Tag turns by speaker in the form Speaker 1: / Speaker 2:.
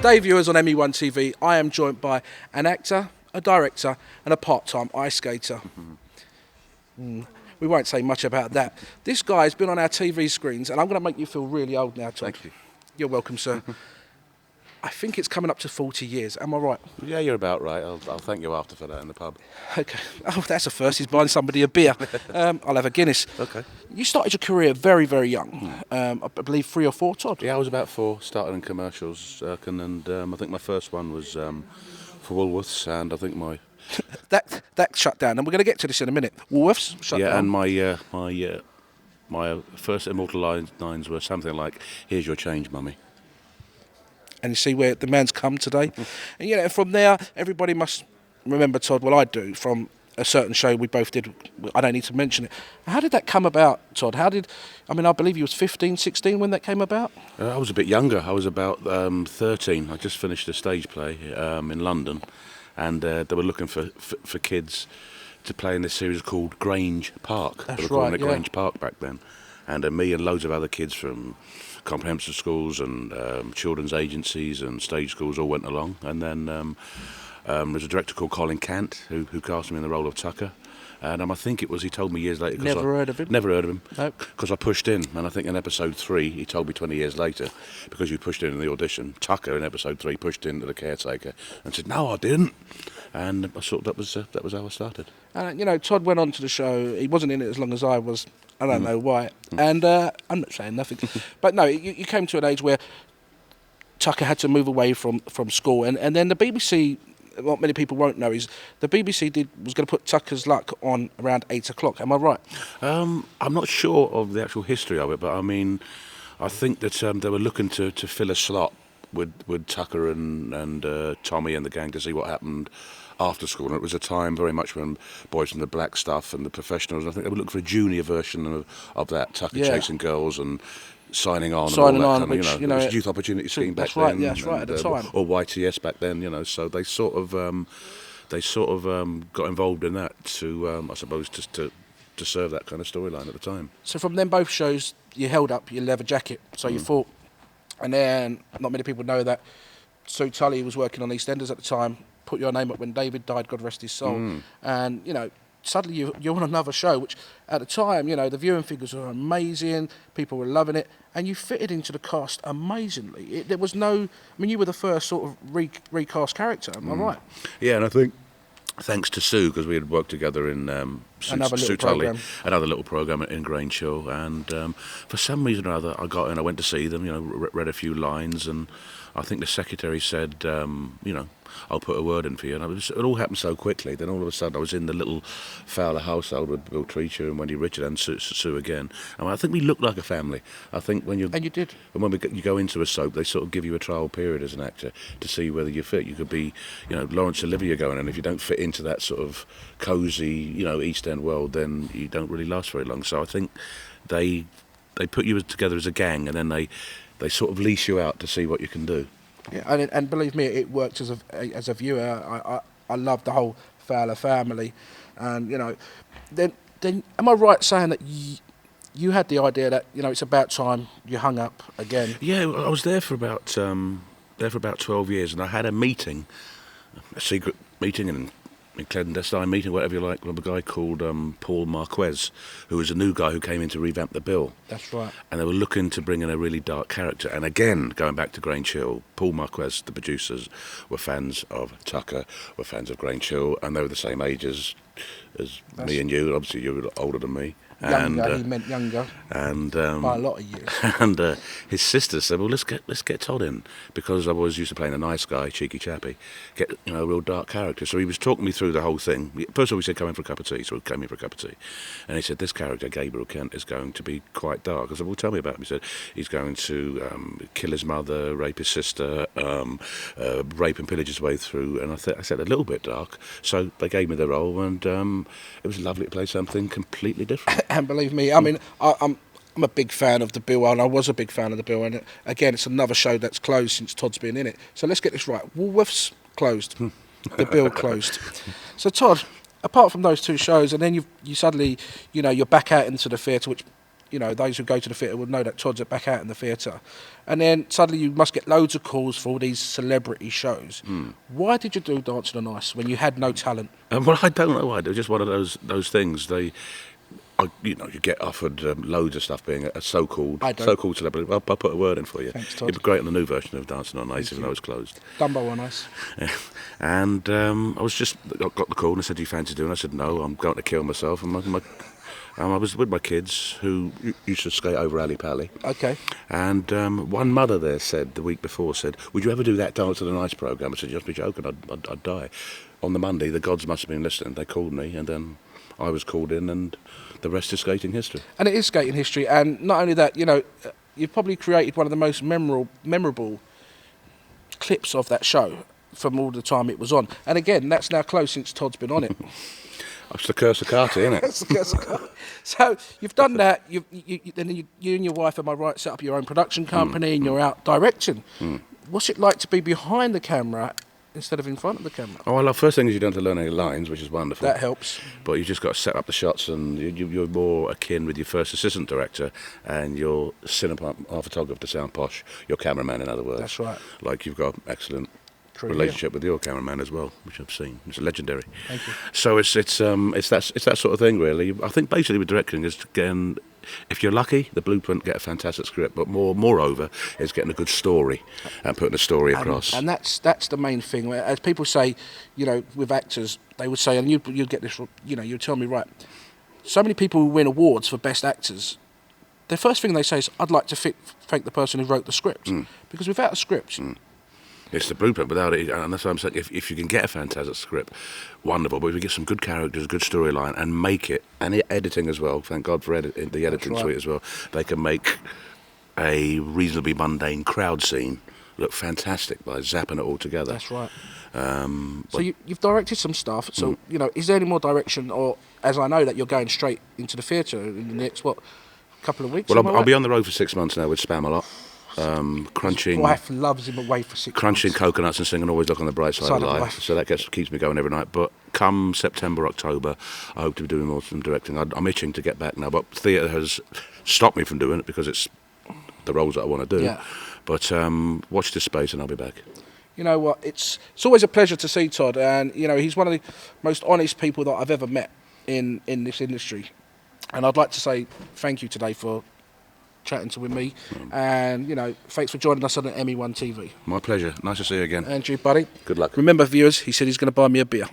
Speaker 1: Today, viewers on ME1 TV, I am joined by an actor, a director, and a part-time ice skater. We won't say much about that. This guy's been on our TV screens, and I'm going to make you feel really old now, Todd.
Speaker 2: Thank you.
Speaker 1: You're welcome, sir. I think it's coming up to 40 years. Am I right?
Speaker 2: Yeah, you're about right. I'll thank you after for that in the pub.
Speaker 1: Okay. Oh, that's a first. He's buying somebody a beer. I'll have a Guinness.
Speaker 2: Okay.
Speaker 1: You started your career very, very young. I believe 3 or 4, Todd?
Speaker 2: Yeah, I was about 4, started in commercials, and I think my first one was for Woolworths, and I think my...
Speaker 1: that shut down, and we're going to get to this in a minute. Woolworths shut down.
Speaker 2: Yeah, and my first immortal lines were something like, "Here's your change, mummy."
Speaker 1: And you see where the man's come today. And from there, everybody must remember, Todd, well, I do, from a certain show we both did. I don't need to mention it. How did that come about, Todd? I believe you was 15, 16 when that came about?
Speaker 2: I was a bit younger. I was about 13. I just finished a stage play in London, and they were looking for kids to play in this series called Grange Park.
Speaker 1: That's
Speaker 2: they were calling
Speaker 1: right,
Speaker 2: it Grange Park back then. And me and loads of other kids from comprehensive schools and children's agencies and stage schools all went along. And then there's a director called Colin Cant who cast me in the role of Tucker. And I think he told me years later.
Speaker 1: Never heard of him?
Speaker 2: Never heard of him.
Speaker 1: Nope.
Speaker 2: Because I pushed in, and I think in episode 3 he told me 20 years later, because you pushed in the audition, Tucker in episode 3 pushed into the caretaker and said, "No, I didn't." And I thought that was how I started.
Speaker 1: Todd went on to the show. He wasn't in it as long as I was. I don't know why. And I'm not saying nothing. But no, you came to an age where Tucker had to move away from school. And then the BBC, what many people won't know is the BBC was going to put Tucker's Luck on around 8 o'clock. Am I right?
Speaker 2: I'm not sure of the actual history of it, but I mean, I think that they were looking to fill a slot with Tucker and Tommy and the gang to see what happened after school. And it was a time very much when boys from the black stuff and the professionals, I think they were looking for a junior version of that, Tucker chasing girls and signing on,
Speaker 1: which,
Speaker 2: it was a youth opportunity scheme back
Speaker 1: right,
Speaker 2: then.
Speaker 1: Yeah, that's right, at the time.
Speaker 2: Or YTS back then, so they sort of got involved in that to, I suppose, just to serve that kind of storyline at the time.
Speaker 1: So from them both shows, you held up your leather jacket, so you fought. And then, not many people know that Sue Tully was working on EastEnders at the time, put your name up when David died, God rest his soul. And, suddenly you're on another show, which at the time, the viewing figures were amazing, people were loving it, and you fitted into the cast amazingly. There was no... you were the first sort of recast character, am I right?
Speaker 2: Yeah, and I think thanks to Sue, because we had worked together in Sue Tully, another little programme in Grange Hill, and for some reason or other I got in, I went to see them, read a few lines, and I think the secretary said, I'll put a word in for you. And it all happened so quickly. Then all of a sudden I was in the little Fowler household with Bill Treacher and Wendy Richard and Sue again. And I think we looked like a family. I think when you
Speaker 1: did.
Speaker 2: And when you go into a soap, they sort of give you a trial period as an actor to see whether you fit. You could be, Laurence Olivier going, and if you don't fit into that sort of cosy, East End world, then you don't really last very long. So I think they put you together as a gang, and then they sort of leash you out to see what you can do.
Speaker 1: Yeah, and believe me, it worked as a viewer. I loved the whole Fowler family, and then am I right saying that you had the idea that it's about time you hung up again?
Speaker 2: Yeah, I was there for about 12 years, and I had a secret meeting, and a clandestine meeting, whatever you like, with a guy called Paul Marquez, who was a new guy who came in to revamp the bill.
Speaker 1: That's right.
Speaker 2: And they were looking to bring in a really dark character. And again, going back to Grange Hill, Paul Marquez, the producers, were fans of Tucker, were fans of Grange Hill, and they were the same age as me and you. Obviously, you were older than me.
Speaker 1: Younger, he meant younger.
Speaker 2: And
Speaker 1: by a lot of years.
Speaker 2: And his sister said, "Well, let's get Todd in, because I was used to playing a nice guy, cheeky chappy, get a real dark character." So he was talking me through the whole thing. First of all, he said, "Come in for a cup of tea." So we came in for a cup of tea, and he said, "This character, Gabriel Kent, is going to be quite dark." I said, "Well, tell me about him." He said, "He's going to kill his mother, rape his sister, rape and pillage his way through." And I said, "A little bit dark." So they gave me the role, and it was lovely to play something completely different.
Speaker 1: And believe me, I'm a big fan of the Bill, and I was a big fan of the Bill. And again, it's another show that's closed since Todd's been in it. So let's get this right. Woolworths closed, the Bill closed. So Todd, apart from those two shows, and then you suddenly, you're back out into the theatre, which you know, those who go to the theatre will know that Todd's back out in the theatre. And then suddenly you must get loads of calls for all these celebrity shows. Why did you do Dancing on Ice when you had no talent?
Speaker 2: Well, I don't know why. It was just one of those things. You get offered loads of stuff being a so-called celebrity. I'll put a word in for you.
Speaker 1: Thanks, Todd.
Speaker 2: It'd be great on the new version of Dancing on Ice, even though it's closed.
Speaker 1: Dumbo on Ice.
Speaker 2: And I was just got the call and I said, "Do you fancy doing it?" I said, "No, I'm going to kill myself." And I was with my kids who used to skate over Alley Pally.
Speaker 1: Okay.
Speaker 2: And one mother there said the week before, "Would you ever do that Dancing on Ice programme?" I said, "You must be joking. I'd die." On the Monday, the gods must have been listening. They called me, and then I was called in, and the rest is skating history.
Speaker 1: And it is skating history, and not only that, you know, you've probably created one of the most memorable clips of that show from all the time it was on. And again, that's now closed since Todd's been on it.
Speaker 2: That's the curse of Carty, isn't it?
Speaker 1: That's the curse of Carty. So you've done that. You and your wife, am I right, set up your own production company, and you're out directing. What's it like to be behind the camera instead of in front of the camera?
Speaker 2: Oh, well, first thing is you don't have to learn any lines, which is wonderful.
Speaker 1: That helps.
Speaker 2: But you just got to set up the shots, and you're more akin with your first assistant director and your cinematographer to sound posh, your cameraman, in other words.
Speaker 1: That's right.
Speaker 2: Like you've got excellent relationship with your cameraman as well, which I've seen. It's legendary.
Speaker 1: Thank you.
Speaker 2: So it's that sort of thing, really. I think basically with directing is getting, if you're lucky, the blueprint, get a fantastic script, but moreover is getting a good story and putting the story across.
Speaker 1: And that's the main thing. As people say, you know, with actors, they would say, and you get this, you know, you tell me, right, so many people who win awards for best actors, the first thing they say is, I'd like to thank the person who wrote the script. Because without a script...
Speaker 2: It's the blueprint. Without it, and that's what I'm saying, if you can get a fantastic script, wonderful, but if you get some good characters, good storyline, and make it, and editing as well, thank God for the editing suite as well, they can make a reasonably mundane crowd scene look fantastic by zapping it all together.
Speaker 1: That's right. So you've directed some stuff, so, you know, is there any more direction, or, as I know that you're going straight into the theatre in the next, couple of weeks?
Speaker 2: Well, I'll be on the road for 6 months now with Spam-A-Lot. Crunching.
Speaker 1: His wife loves him away for 6 months.
Speaker 2: Crunching coconuts and singing "Always Look on the Bright Side of Life." So that keeps me going every night. But come September, October, I hope to be doing more some directing. I'm itching to get back now, but theatre has stopped me from doing it because it's the roles that I want to do.
Speaker 1: Yeah.
Speaker 2: But watch this space, and I'll be back.
Speaker 1: You know what? It's always a pleasure to see Todd, and you know he's one of the most honest people that I've ever met in this industry. And I'd like to say thank you today for chatting with me, and you know, thanks for joining us on the ME1 TV.
Speaker 2: My pleasure. Nice to see you again.
Speaker 1: Andrew, buddy.
Speaker 2: Good luck.
Speaker 1: Remember, viewers, he said he's going to buy me a beer.